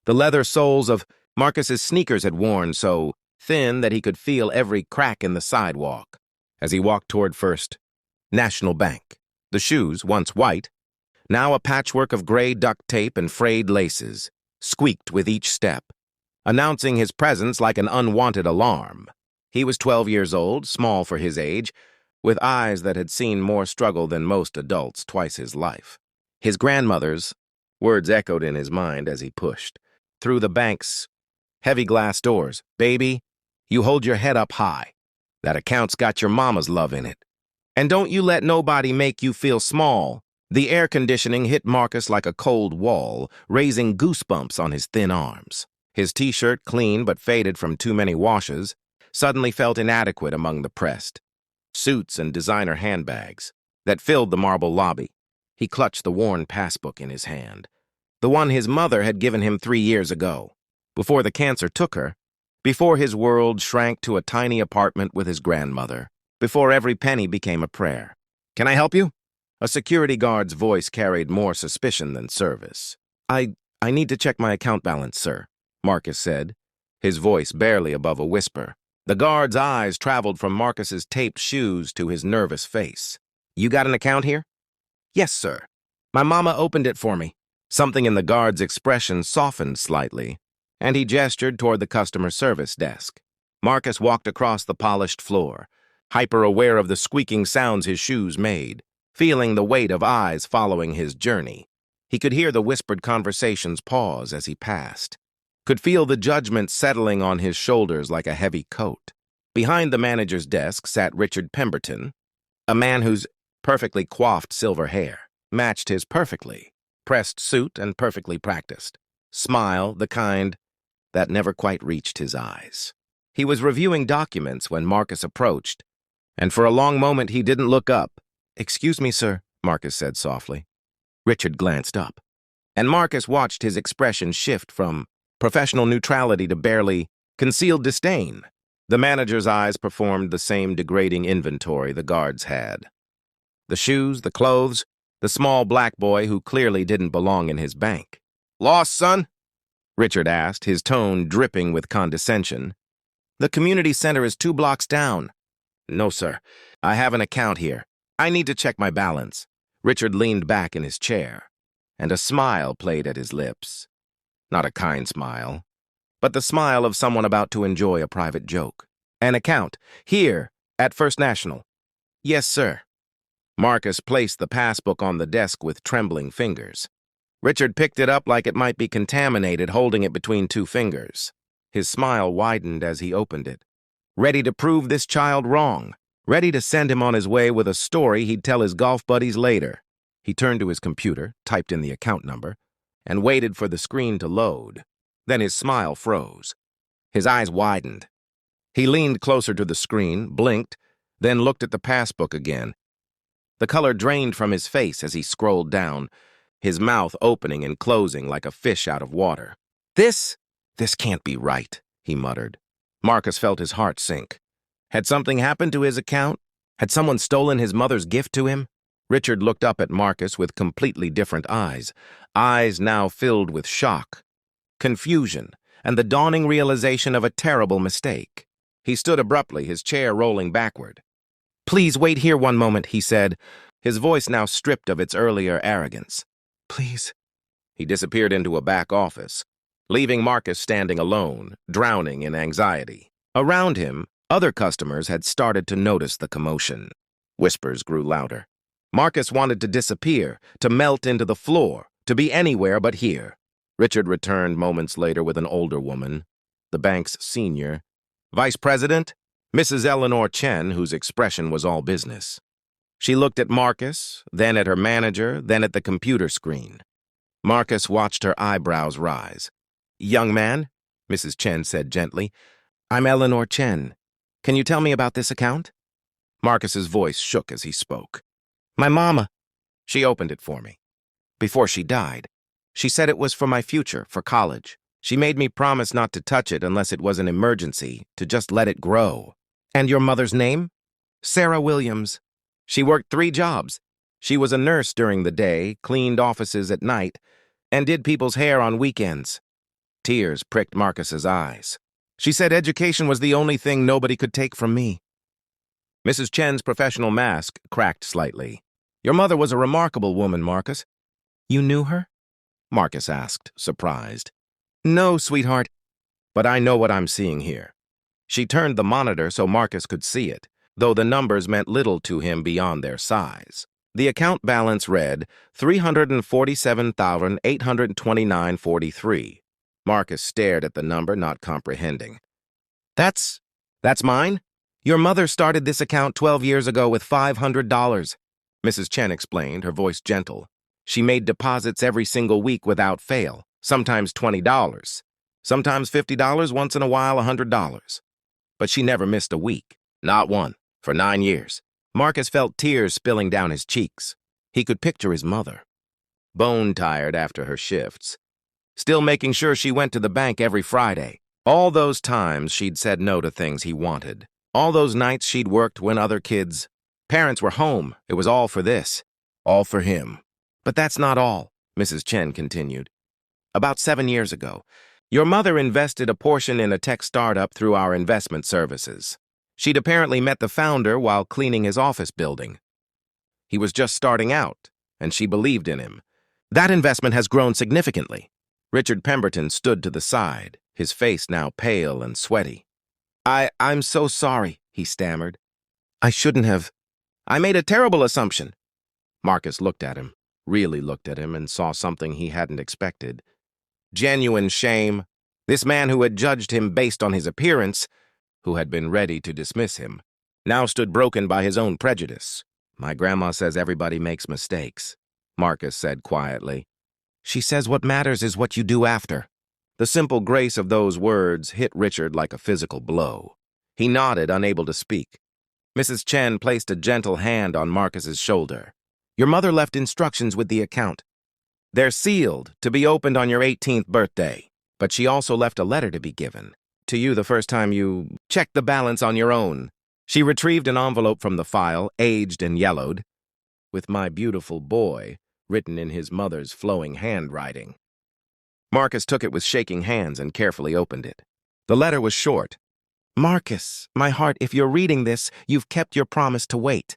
The leather soles of Marcus's sneakers had worn so thin that he could feel every crack in the sidewalk. As he walked toward First National Bank, the shoes, once white, now a patchwork of gray duct tape and frayed laces, squeaked with each step, announcing his presence like an unwanted alarm. He was 12 years old, small for his age, with eyes that had seen more struggle than most adults twice his life. His grandmother's words echoed in his mind as he pushed through the bank's heavy glass doors. "Baby, you hold your head up high. That account's got your mama's love in it. And don't you let nobody make you feel small." The air conditioning hit Marcus like a cold wall, raising goosebumps on his thin arms. His t-shirt, clean but faded from too many washes, suddenly felt inadequate among the pressed suits and designer handbags that filled the marble lobby. He clutched the worn passbook in his hand, the one his mother had given him 3 years ago, before the cancer took her, before his world shrank to a tiny apartment with his grandmother, before every penny became a prayer. "Can I help you?" A security guard's voice carried more suspicion than service. I need to check my account balance, sir," Marcus said, his voice barely above a whisper. The guard's eyes traveled from Marcus's taped shoes to his nervous face. "You got an account here?" "Yes, sir. My mama opened it for me." Something in the guard's expression softened slightly, and he gestured toward the customer service desk. Marcus walked across the polished floor, hyper-aware of the squeaking sounds his shoes made, feeling the weight of eyes following his journey. He could hear the whispered conversations pause as he passed, could feel the judgment settling on his shoulders like a heavy coat. Behind the manager's desk sat Richard Pemberton, a man whose perfectly coiffed silver hair matched his perfectly pressed suit and perfectly practiced smile, the kind that never quite reached his eyes. He was reviewing documents when Marcus approached, and for a long moment he didn't look up. "Excuse me, sir," Marcus said softly. Richard glanced up, and Marcus watched his expression shift from professional neutrality to barely concealed disdain. The manager's eyes performed the same degrading inventory the guards had. The shoes, the clothes, the small black boy who clearly didn't belong in his bank. "Lost, son?" Richard asked, his tone dripping with condescension. "The community center is 2 blocks down." "No, sir. I have an account here. I need to check my balance." Richard leaned back in his chair, and a smile played at his lips. Not a kind smile, but the smile of someone about to enjoy a private joke. "An account, here, at First National." "Yes, sir." Marcus placed the passbook on the desk with trembling fingers. Richard picked it up like it might be contaminated, holding it between 2 fingers. His smile widened as he opened it. Ready to prove this child wrong. Ready to send him on his way with a story he'd tell his golf buddies later. He turned to his computer, typed in the account number, and waited for the screen to load. Then his smile froze. His eyes widened. He leaned closer to the screen, blinked, then looked at the passbook again. The color drained from his face as he scrolled down, his mouth opening and closing like a fish out of water. This can't be right," he muttered. Marcus felt his heart sink. Had something happened to his account? Had someone stolen his mother's gift to him? Richard looked up at Marcus with completely different eyes now filled with shock, confusion, and the dawning realization of a terrible mistake. He stood abruptly, his chair rolling backward. "Please wait here one moment," he said, his voice now stripped of its earlier arrogance. "Please." He disappeared into a back office, leaving Marcus standing alone, drowning in anxiety. Around him, other customers had started to notice the commotion. Whispers grew louder. Marcus wanted to disappear, to melt into the floor, to be anywhere but here. Richard returned moments later with an older woman, the bank's senior vice president, Mrs. Eleanor Chen, whose expression was all business. She looked at Marcus, then at her manager, then at the computer screen. Marcus watched her eyebrows rise. "Young man," Mrs. Chen said gently, "I'm Eleanor Chen. Can you tell me about this account?" Marcus's voice shook as he spoke. "My mama, she opened it for me. Before she died, she said it was for my future, for college. She made me promise not to touch it unless it was an emergency, to just let it grow." "And your mother's name?" "Sarah Williams. She worked 3 jobs. She was a nurse during the day, cleaned offices at night, and did people's hair on weekends." Tears pricked Marcus's eyes. She said education was the only thing nobody could take from me. Mrs. Chen's professional mask cracked slightly. Your mother was a remarkable woman, Marcus. You knew her? Marcus asked, surprised. No, sweetheart, but I know what I'm seeing here. She turned the monitor so Marcus could see it, though the numbers meant little to him beyond their size. The account balance read $347,829.43. Marcus stared at the number, not comprehending. That's mine? Your mother started this account 12 years ago with $500. Mrs. Chen explained, her voice gentle. She made deposits every single week without fail, sometimes $20, sometimes $50, once in a while $100. But she never missed a week, not one, for 9 years. Marcus felt tears spilling down his cheeks. He could picture his mother, bone-tired after her shifts, still making sure she went to the bank every Friday. All those times she'd said no to things he wanted. All those nights she'd worked when other parents were home. It was all for this, all for him. But that's not all, Mrs. Chen continued. About 7 years ago, your mother invested a portion in a tech startup through our investment services. She'd apparently met the founder while cleaning his office building. He was just starting out, and she believed in him. That investment has grown significantly. Richard Pemberton stood to the side, his face now pale and sweaty. I'm so sorry, he stammered. I shouldn't have. I made a terrible assumption. Marcus looked at him, really looked at him, and saw something he hadn't expected. Genuine shame. This man who had judged him based on his appearance, who had been ready to dismiss him, now stood broken by his own prejudice. My grandma says everybody makes mistakes, Marcus said quietly. She says what matters is what you do after. The simple grace of those words hit Richard like a physical blow. He nodded, unable to speak. Mrs. Chen placed a gentle hand on Marcus's shoulder. Your mother left instructions with the account. They're sealed, to be opened on your 18th birthday. But she also left a letter to be given. To you the first time you checked the balance on your own. She retrieved an envelope from the file, aged and yellowed, with my beautiful boy, written in his mother's flowing handwriting. Marcus took it with shaking hands and carefully opened it. The letter was short. Marcus, my heart, if you're reading this, you've kept your promise to wait.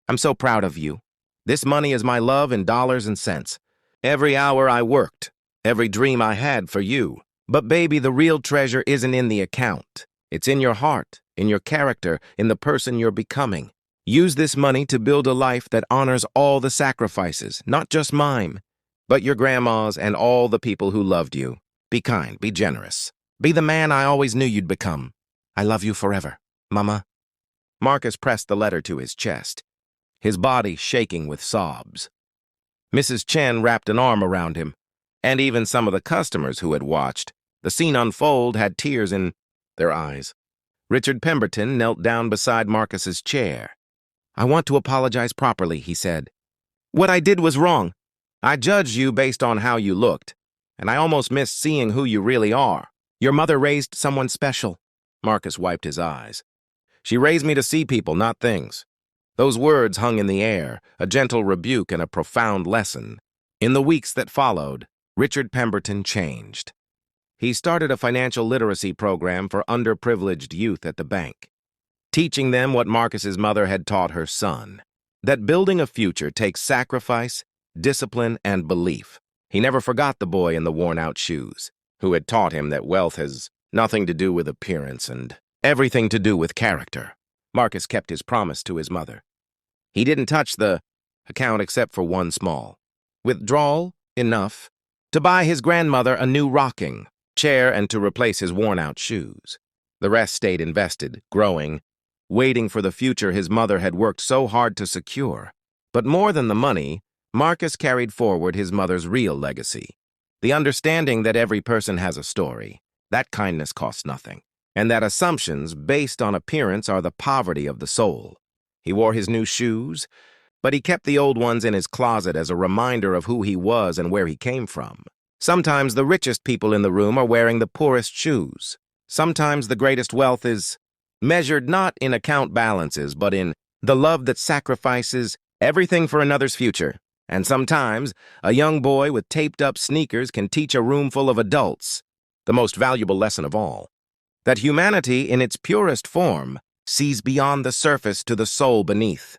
I'm so proud of you. This money is my love in dollars and cents. Every hour I worked, every dream I had for you. But baby, the real treasure isn't in the account. It's in your heart, in your character, in the person you're becoming. Use this money to build a life that honors all the sacrifices, not just mine, but your grandma's and all the people who loved you. Be kind, be generous. Be the man I always knew you'd become. I love you forever, Mama. Marcus pressed the letter to his chest, his body shaking with sobs. Mrs. Chen wrapped an arm around him, and even some of the customers who had watched the scene unfold had tears in their eyes. Richard Pemberton knelt down beside Marcus's chair. I want to apologize properly, he said. What I did was wrong. I judged you based on how you looked, and I almost missed seeing who you really are. Your mother raised someone special. Marcus wiped his eyes. She raised me to see people, not things. Those words hung in the air, a gentle rebuke and a profound lesson. In the weeks that followed, Richard Pemberton changed. He started a financial literacy program for underprivileged youth at the bank, teaching them what Marcus's mother had taught her son, that building a future takes sacrifice, discipline, and belief. He never forgot the boy in the worn-out shoes, who had taught him that wealth has nothing to do with appearance and everything to do with character. Marcus kept his promise to his mother. He didn't touch the account except for one small withdrawal, enough to buy his grandmother a new rocking chair and to replace his worn-out shoes. The rest stayed invested, growing, waiting for the future his mother had worked so hard to secure. But more than the money, Marcus carried forward his mother's real legacy. The understanding that every person has a story, that kindness costs nothing, and that assumptions based on appearance are the poverty of the soul. He wore his new shoes, but he kept the old ones in his closet as a reminder of who he was and where he came from. Sometimes the richest people in the room are wearing the poorest shoes. Sometimes the greatest wealth is measured not in account balances, but in the love that sacrifices everything for another's future. And sometimes a young boy with taped-up sneakers can teach a room full of adults the most valuable lesson of all, that humanity in its purest form sees beyond the surface to the soul beneath.